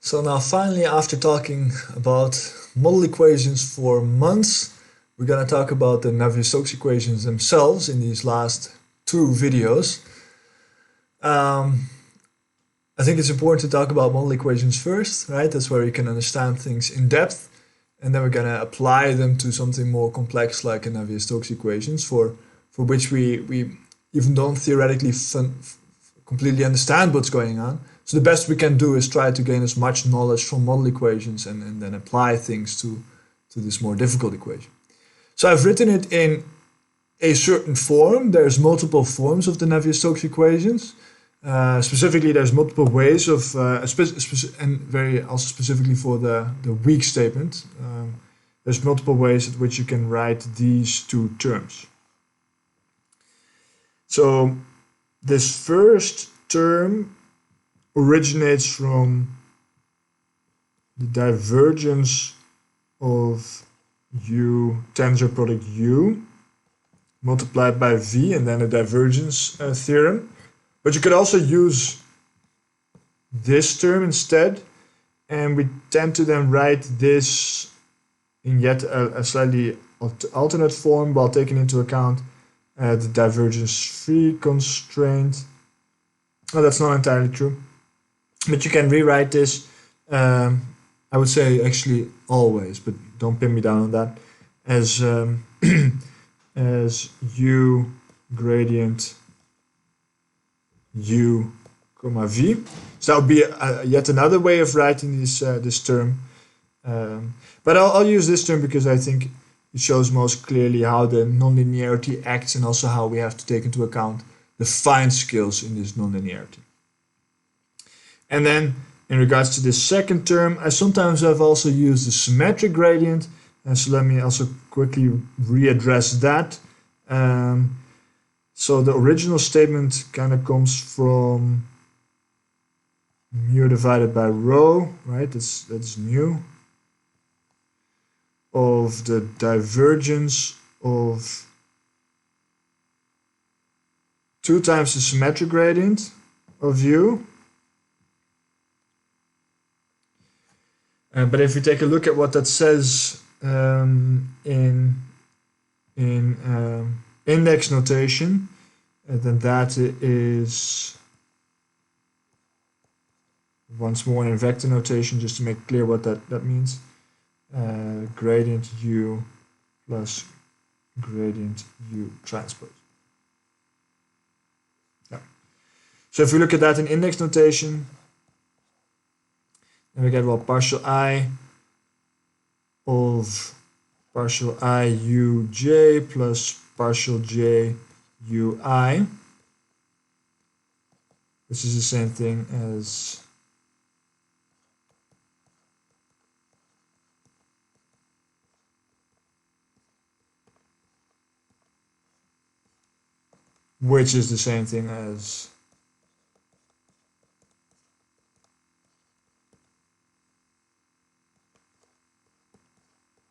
So now finally, after talking about model equations for months, we're going to talk about the Navier-Stokes equations themselves in these last two videos. I think it's important to talk about model equations first, right? That's where you can understand things in depth. And then we're going to apply them to something more complex like a Navier-Stokes equations for which we even don't theoretically completely understand what's going on. So the best we can do is try to gain as much knowledge from model equations and then apply things to this more difficult equation. So I've written it in a certain form. There's multiple forms of the Navier-Stokes equations. Specifically, there's multiple ways of, and very also specifically for the weak statement, there's multiple ways at which you can write these two terms. So this first term originates from the divergence of U tensor product U multiplied by V and then a divergence theorem. But you could also use this term instead, and we tend to then write this in yet a slightly alternate form while taking into account the divergence-free constraint. Oh, that's not entirely true. But you can rewrite this, I would say actually always, but don't pin me down on that, as as U gradient U comma V. So that would be yet another way of writing this term. But I'll use this term because I think it shows most clearly how the nonlinearity acts and also how we have to take into account the fine scales in this nonlinearity. And then in regards to this second term, I sometimes have also used the symmetric gradient. And so let me also quickly readdress that. So the original statement kind of comes from mu divided by rho, right? That's mu of the divergence of 2 times the symmetric gradient of U. But if we take a look at what that says in index notation, then that is once more in vector notation, just to make clear what that means. Gradient U plus gradient U transpose. Yeah. So if we look at that in index notation, then we get, well, partial I of partial I uj plus partial j ui. This is the same thing as which is the same thing as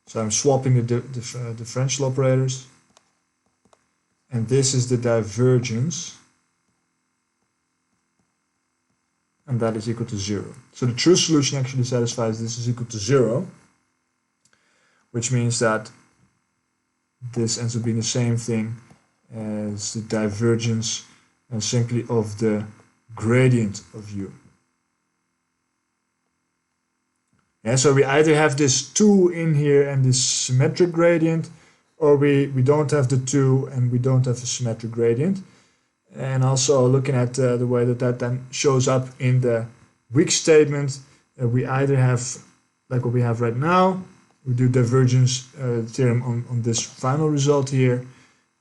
so I'm swapping the differential operators, and this is the divergence, and that is equal to 0. So the true solution actually satisfies this is equal to 0, which means that this ends up being the same thing as the divergence simply of the gradient of U. Yeah, so we either have this 2 in here and this symmetric gradient, or we don't have the 2 and we don't have a symmetric gradient. And also looking at the way that then shows up in the weak statement, we either have, like what we have right now, we do divergence theorem on this final result here,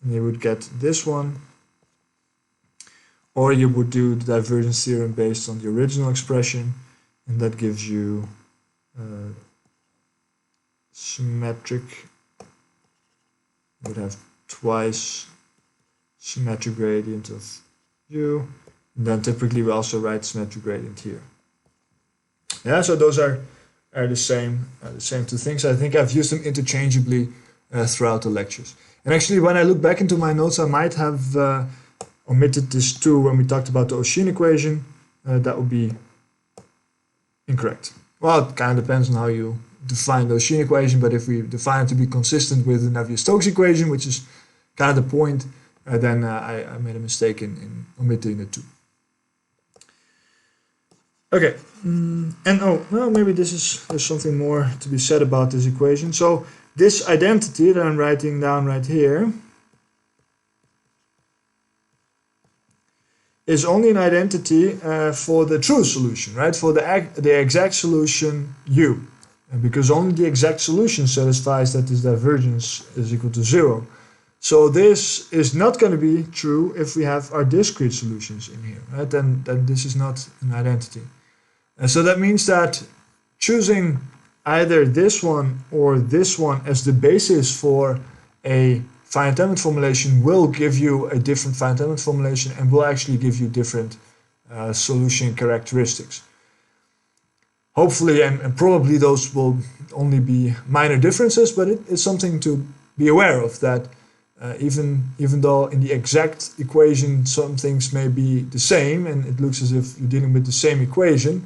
and you would get this one, or you would do the divergence theorem based on the original expression, and that gives you symmetric. You would have twice symmetric gradient of U, and then typically we also write symmetric gradient here. Yeah, so those are the same two things. I think I've used them interchangeably throughout the lectures. And actually, when I look back into my notes, I might have omitted this 2 when we talked about the Aushine equation. That would be incorrect. Well, it kind of depends on how you define the Austrian equation, but if we define it to be consistent with the Navier-Stokes equation, which is kind of the point, then I made a mistake in omitting the 2. Okay, and well, maybe there's something more to be said about this equation. So this identity that I'm writing down right here is only an identity for the true solution, right? For the exact solution U. And because only the exact solution satisfies that this divergence is equal to 0. So this is not going to be true if we have our discrete solutions in here, right? Then this is not an identity. And so that means that choosing either this one or this one as the basis for a finite element formulation will give you a different finite element formulation and will actually give you different solution characteristics. Hopefully and probably those will only be minor differences, but it's something to be aware of, that even though in the exact equation some things may be the same and it looks as if you're dealing with the same equation,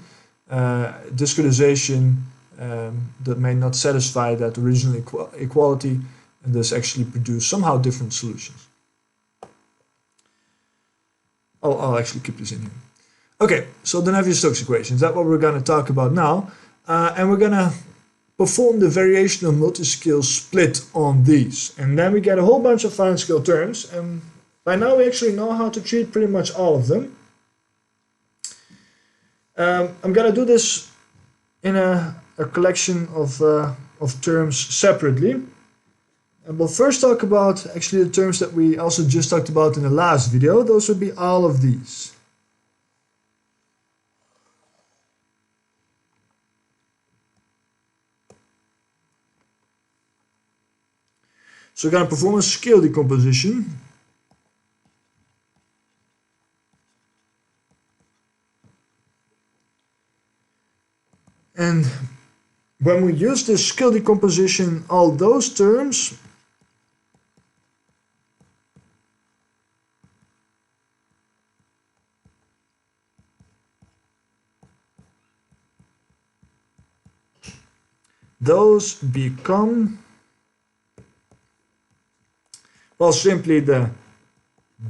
discretization that may not satisfy that original equality and thus actually produce somehow different solutions. I'll actually keep this in here. Okay, so the Navier-Stokes equations, that's what we're going to talk about now. And we're going to perform the variational multiscale split on these. And then we get a whole bunch of finite scale terms. And by now we actually know how to treat pretty much all of them. I'm going to do this in a collection of terms separately. And we'll first talk about actually the terms that we also just talked about in the last video. Those would be all of these. So we're going to perform a scale decomposition. And when we use this scale decomposition, all those terms those become, well, simply the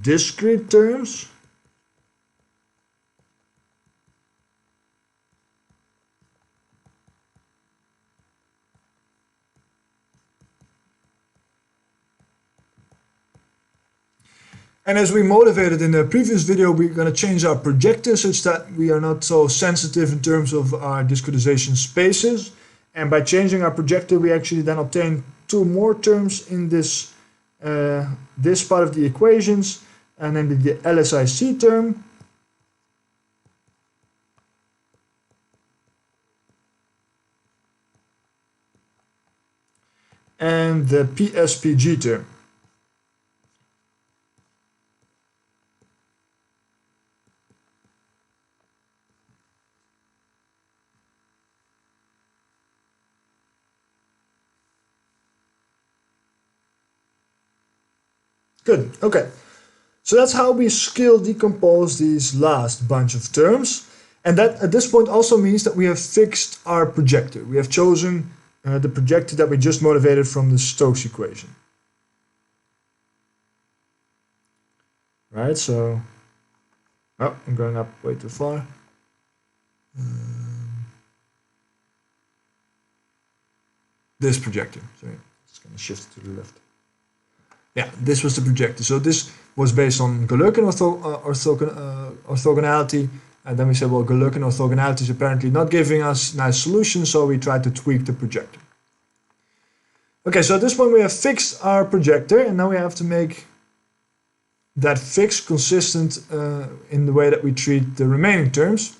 discrete terms and as we motivated in the previous video, we're going to change our projector such that we are not so sensitive in terms of our discretization spaces. And by changing our projector, we actually then obtain 2 more terms in this this part of the equations, and then the LSIC term and the PSPG term. Good, okay. So that's how we scale decompose these last bunch of terms. And that at this point also means that we have fixed our projector. We have chosen the projector that we just motivated from the Stokes equation. Right, so, oh, I'm going up way too far. This projector, sorry, it's going to shift to the left. Yeah, this was the projector. So this was based on Galerkin orthogonality. And then we said, well, Galerkin orthogonality is apparently not giving us nice solutions, so we tried to tweak the projector. Okay, so at this point we have fixed our projector, and now we have to make that fix consistent in the way that we treat the remaining terms.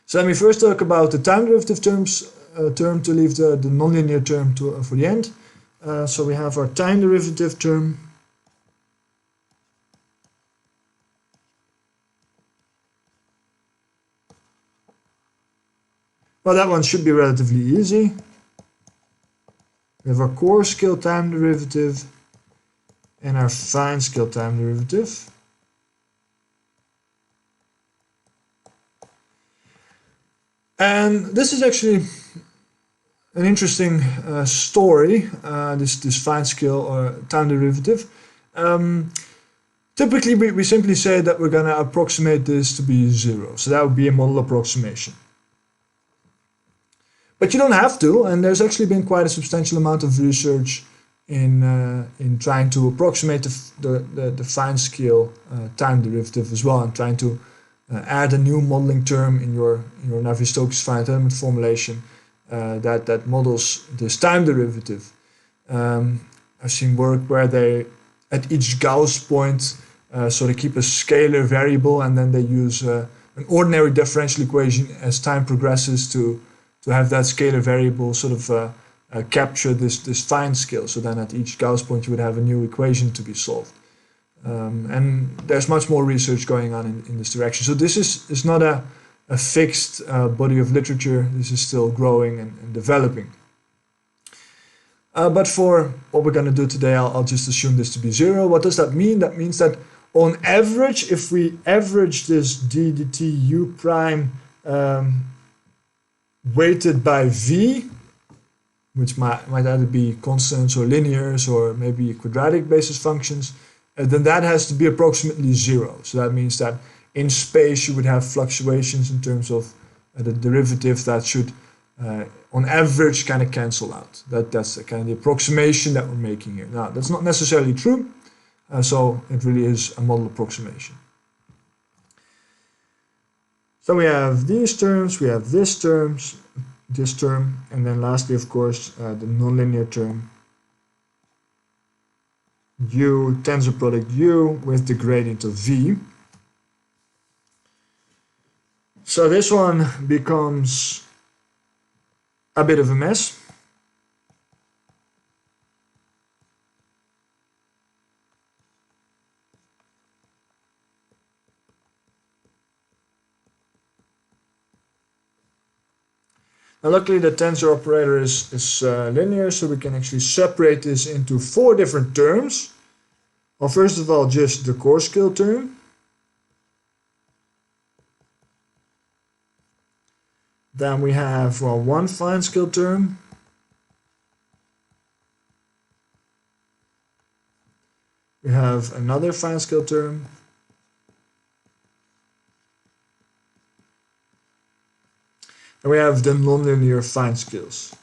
So let me first talk about the time derivative term to leave the nonlinear term for the end. So we have our time derivative term. Well, that one should be relatively easy. We have our coarse scale time derivative and our fine scale time derivative. And this is actually an interesting story, this fine scale or time derivative. Typically, we simply say that we're going to approximate this to be 0. So that would be a model approximation. But you don't have to, and there's actually been quite a substantial amount of research in trying to approximate the fine scale time derivative as well, and trying to add a new modeling term in your Navier-Stokes finite element formulation that models this time derivative. I've seen work where they, at each Gauss point, so they keep a scalar variable, and then they use an ordinary differential equation as time progresses to have that scalar variable sort of capture this fine scale. So then at each Gauss point you would have a new equation to be solved. And there's much more research going on in this direction. So this is not a fixed body of literature. This is still growing and developing. But for what we're going to do today, I'll just assume this to be 0. What does that mean? That means that on average, if we average this d dt u prime weighted by v, which might either be constants or linears or maybe quadratic basis functions, then that has to be approximately 0. So that means that in space you would have fluctuations in terms of the derivative that should on average kind of cancel out. That's kind of the approximation that we're making here. Now that's not necessarily true, so it really is a model approximation. So we have these terms, we have this term, and then lastly, of course, the nonlinear term u, tensor product u with the gradient of v. So this one becomes a bit of a mess. Now luckily the tensor operator is linear, so we can actually separate this into 4 different terms. Well, first of all, just the core scale term. Then we have, well, one fine scale term. We have another fine scale term. And we have the nonlinear fine scales.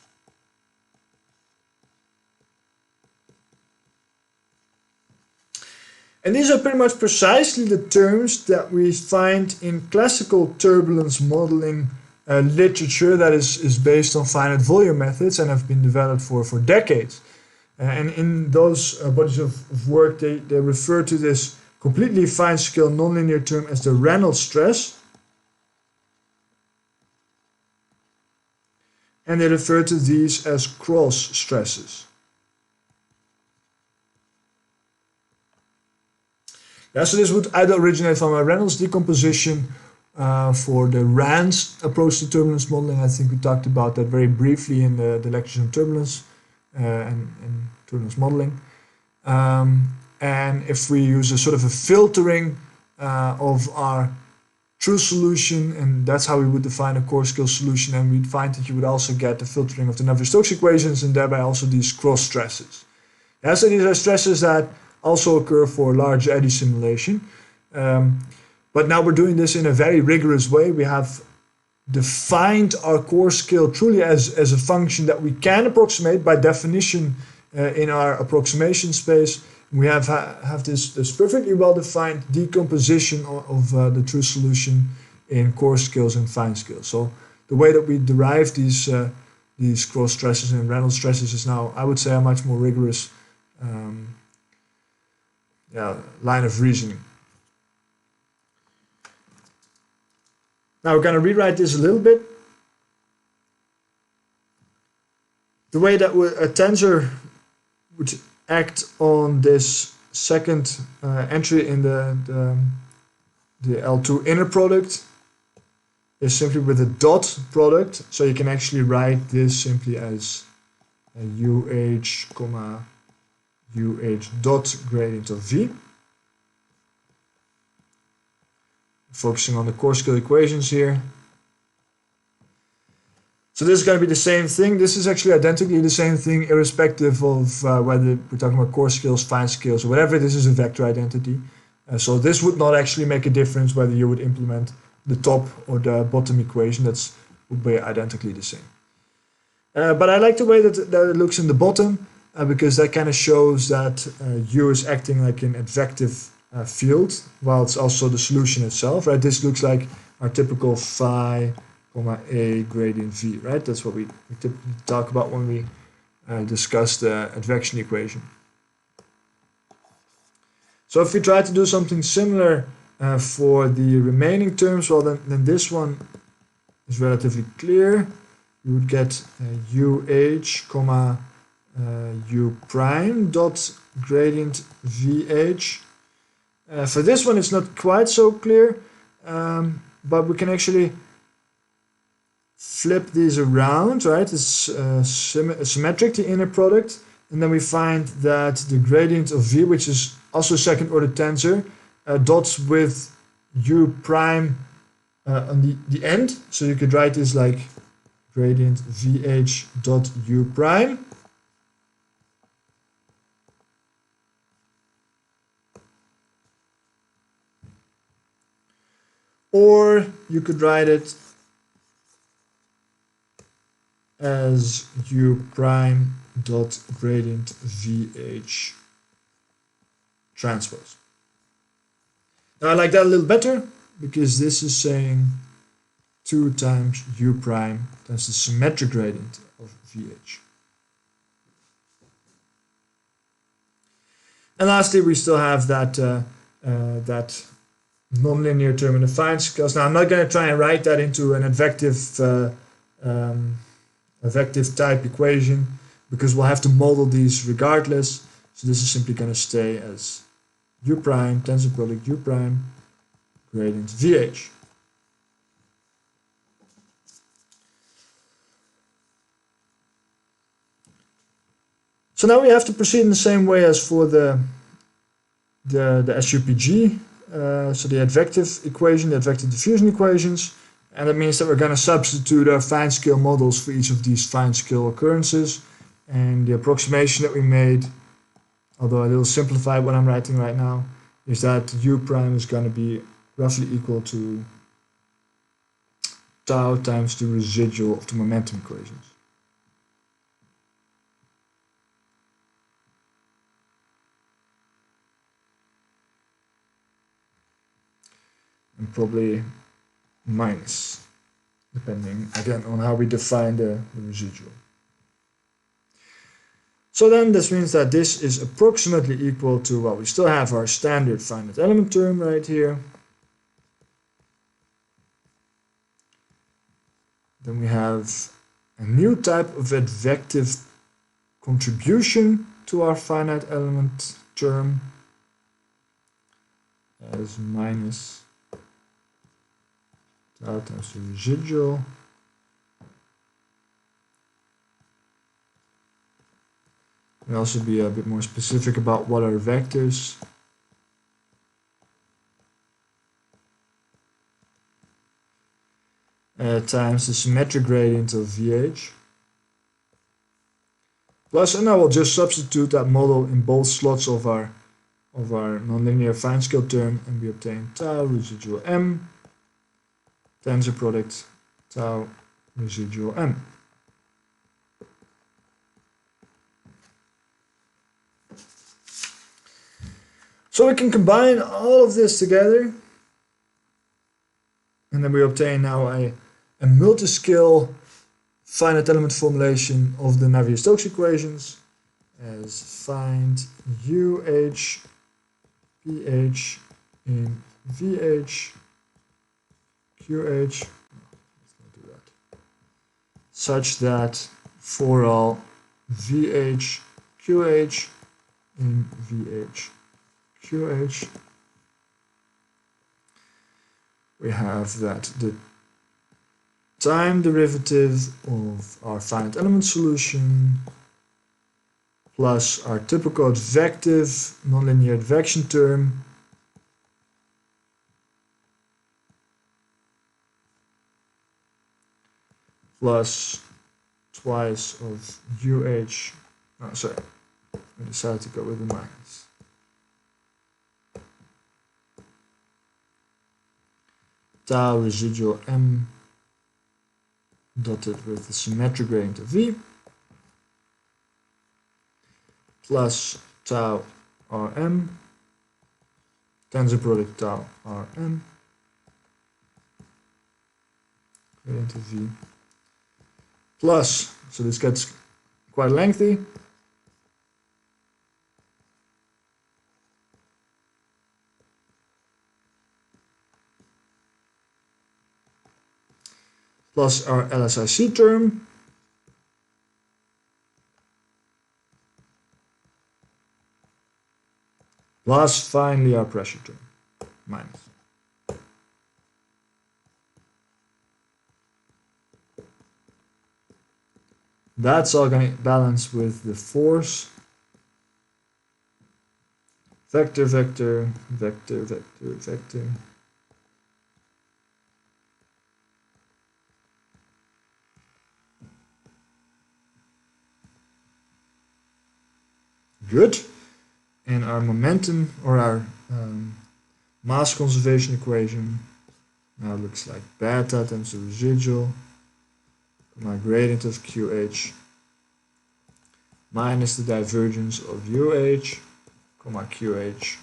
And these are pretty much precisely the terms that we find in classical turbulence modeling literature that is based on finite volume methods and have been developed for decades. And in those bodies of work, they refer to this completely fine scale nonlinear term as the Reynolds stress. And they refer to these as cross stresses. Yeah, so this would either originate from a Reynolds decomposition for the RANS approach to turbulence modeling. I think we talked about that very briefly in the lectures on turbulence and turbulence modeling. And if we use a sort of a filtering of our true solution, and that's how we would define a core scale solution, and we'd find that you would also get the filtering of the Navier-Stokes equations and thereby also these cross stresses. Yeah, so these are stresses that also occur for large eddy simulation. But now we're doing this in a very rigorous way. We have defined our core scale truly as a function that we can approximate by definition in our approximation space. We have this perfectly well-defined decomposition of the true solution in core scales and fine scales. So the way that we derive these cross stresses and Reynolds stresses is now, I would say, a much more rigorous line of reasoning. Now we're going to rewrite this a little bit. The way that a tensor would act on this second entry in the L2 inner product is simply with a dot product. So you can actually write this simply as UH, UH dot gradient of V. Focusing on the core scale equations here. So this is going to be the same thing. This is actually identically the same thing, irrespective of whether we're talking about coarse scales, fine scales, or whatever. This is a vector identity. So this would not actually make a difference whether you would implement the top or the bottom equation. That would be identically the same. But I like the way that it looks in the bottom, because that kind of shows that U is acting like an advective field, while it's also the solution itself, right? This looks like our typical phi, comma A gradient V, right? That's what we typically talk about when we discuss the advection equation. So if we try to do something similar for the remaining terms, well, then this one is relatively clear. You would get UH, comma U prime dot gradient VH. For this one, it's not quite so clear, but we can actually flip these around, right? It's symmetric, the inner product, and then we find that the gradient of V, which is also a second order tensor, dots with U prime on the end. So you could write this like gradient VH dot U prime. Or you could write it as U prime dot gradient VH transpose. Now I like that a little better, because this is saying 2 times U prime times the symmetric gradient of VH. And lastly, we still have that that nonlinear term in the fine scales. Now I'm not going to try and write that into an advective type equation, because we'll have to model these regardless. So this is simply going to stay as U prime tensor product U prime gradient VH. So now we have to proceed in the same way as for the SUPG, so the advective equation, the advective diffusion equations, and that means that we're going to substitute our fine scale models for each of these fine scale occurrences. And the approximation that we made, although a little simplified what I'm writing right now, is that U prime is going to be roughly equal to tau times the residual of the momentum equations. And probably minus, depending again on how we define the residual. So then this means that this is approximately equal to, well, we still have our standard finite element term right here. Then we have a new type of advective contribution to our finite element term as minus tau times the residual We'll also be a bit more specific about what are vectors. Times the symmetric gradient of VH. Plus, and I will just substitute that model in both slots of our nonlinear fine scale term, and we obtain tau residual m tensor product tau residual m. So we can combine all of this together, and then we obtain now a multiscale finite element formulation of the Navier-Stokes equations as find UH PH in VH QH, let's not do that, such that for all VH QH in VH QH, we have that the time derivative of our finite element solution plus our typical advective nonlinear advection term plus twice of UH, oh sorry, I decided to go with the minus. Tau residual M dotted with the symmetric gradient of V plus tau Rm tensor product tau Rm gradient of V plus, so this gets quite lengthy, plus our LSIC term plus finally our pressure term minus. That's all going to balance with the force vector, vector, vector, vector, vector. Good. And our momentum, or our mass conservation equation, now looks like beta times the residual, my gradient of QH, minus the divergence of UH, comma QH,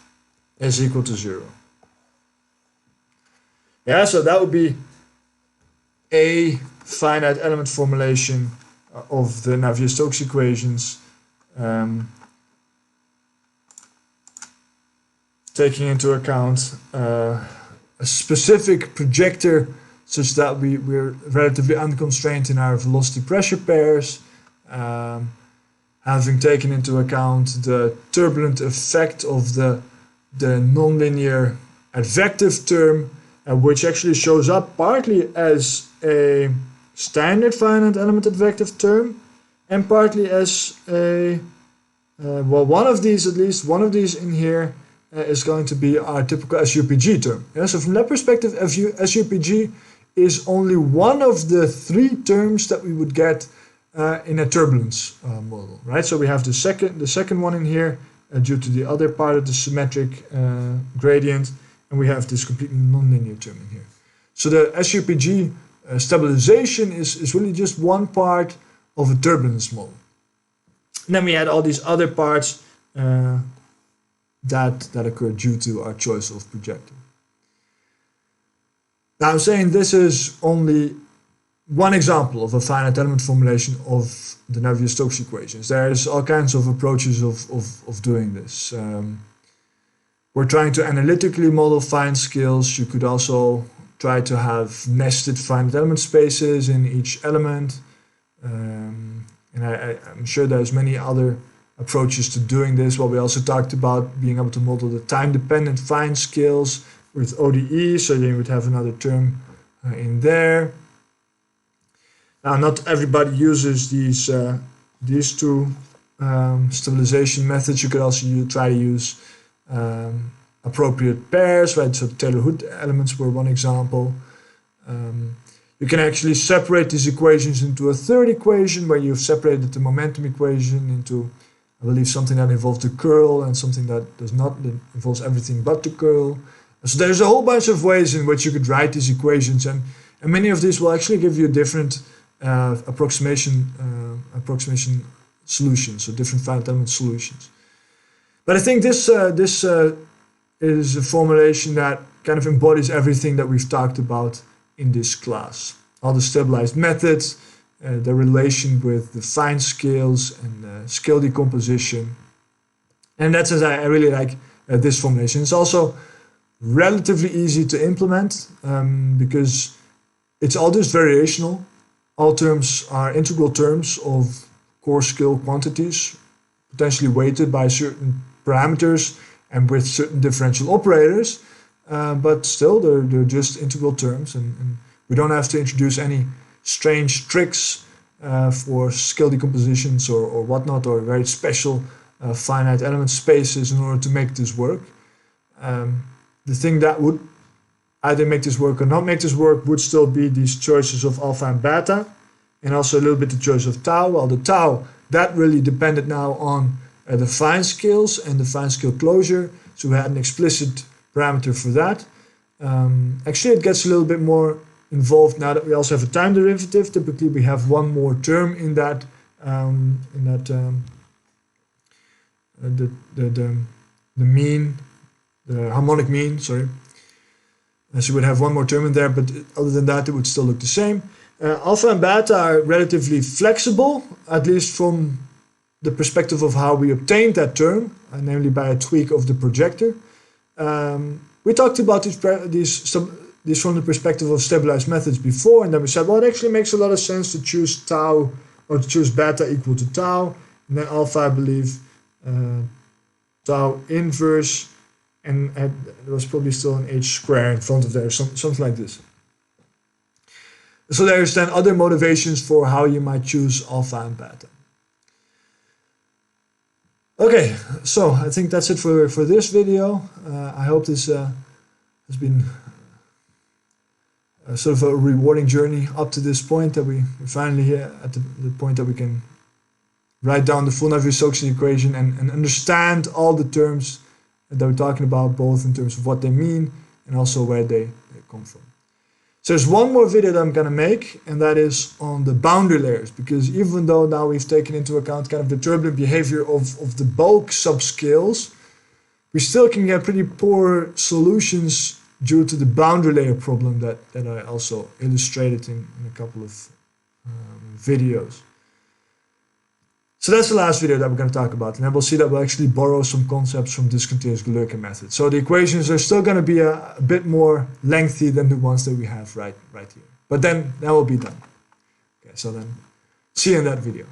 is equal to 0. Yeah, so that would be a finite element formulation of the Navier-Stokes equations. Taking into account a specific projector such that we're relatively unconstrained in our velocity pressure pairs, having taken into account the turbulent effect of the nonlinear advective term, which actually shows up partly as a standard finite element advective term and partly as a, well, one of these, at least one of these in here, is going to be our typical SUPG term. Yeah, so from that perspective, SUPG is only one of the 3 terms that we would get in a turbulence model, right? So we have the second one in here due to the other part of the symmetric gradient, and we have this completely nonlinear term in here. So the SUPG stabilization is really just one part of a turbulence model. And then we had all these other parts that occur due to our choice of projector. Now I'm saying this is only one example of a finite element formulation of the Navier-Stokes equations. There's all kinds of approaches of doing this. We're trying to analytically model fine scales. You could also try to have nested finite element spaces in each element. And I'm sure there's many other approaches to doing this. Well, we also talked about being able to model the time-dependent fine scales with ODE, so you would have another term in there. Now, not everybody uses these two stabilization methods. You could also try to use appropriate pairs, right? So Taylor-Hood elements were one example. You can actually separate these equations into a third equation where you've separated the momentum equation into, I believe, something that involves the curl and something that does not, that involves everything but the curl. So there's a whole bunch of ways in which you could write these equations, and many of these will actually give you different approximation solutions, so different finite element solutions. But I think this is a formulation that kind of embodies everything that we've talked about in this class. All the stabilized methods, the relation with the fine scales and scale decomposition. And that's as I really like this formulation. It's also relatively easy to implement because it's all just variational. All terms are integral terms of coarse scale quantities, potentially weighted by certain parameters and with certain differential operators, but still they're just integral terms, and we don't have to introduce any strange tricks for scale decompositions or whatnot, or very special finite element spaces in order to make this work. The thing that would either make this work or not make this work would still be these choices of alpha and beta. and also a little bit the choice of tau. Well, the tau, that really depended now on the fine scales and the fine scale closure. So we had an explicit parameter for that. Actually, it gets a little bit more involved now that we also have a time derivative. Typically, we have one more term in that the mean, the harmonic mean. Sorry. So you would have one more term in there, but other than that, it would still look the same. Alpha and beta are relatively flexible, at least from the perspective of how we obtained that term, namely by a tweak of the projector. We talked about these from the perspective of stabilized methods before, and then we said, well, it actually makes a lot of sense to choose tau, or to choose beta equal to tau, and then alpha, I believe, tau inverse, and there was probably still an h square in front of there, something like this. So there's then other motivations for how you might choose alpha and beta. Okay, so I think that's it for this video. I hope this has been sort of a rewarding journey up to this point, that we're finally here at the point that we can write down the full Navier-Stokes equation and understand all the terms that we're talking about, both in terms of what they mean and also where they come from. So there's one more video that I'm going to make, and that is on the boundary layers, because even though now we've taken into account kind of the turbulent behavior of the bulk subscales, we still can get pretty poor solutions due to the boundary layer problem that I also illustrated in a couple of videos. So that's the last video that we're going to talk about, and then we'll see that we'll actually borrow some concepts from discontinuous Galerkin method. So the equations are still going to be a bit more lengthy than the ones that we have right here. But then that will be done. Okay, so then see you in that video.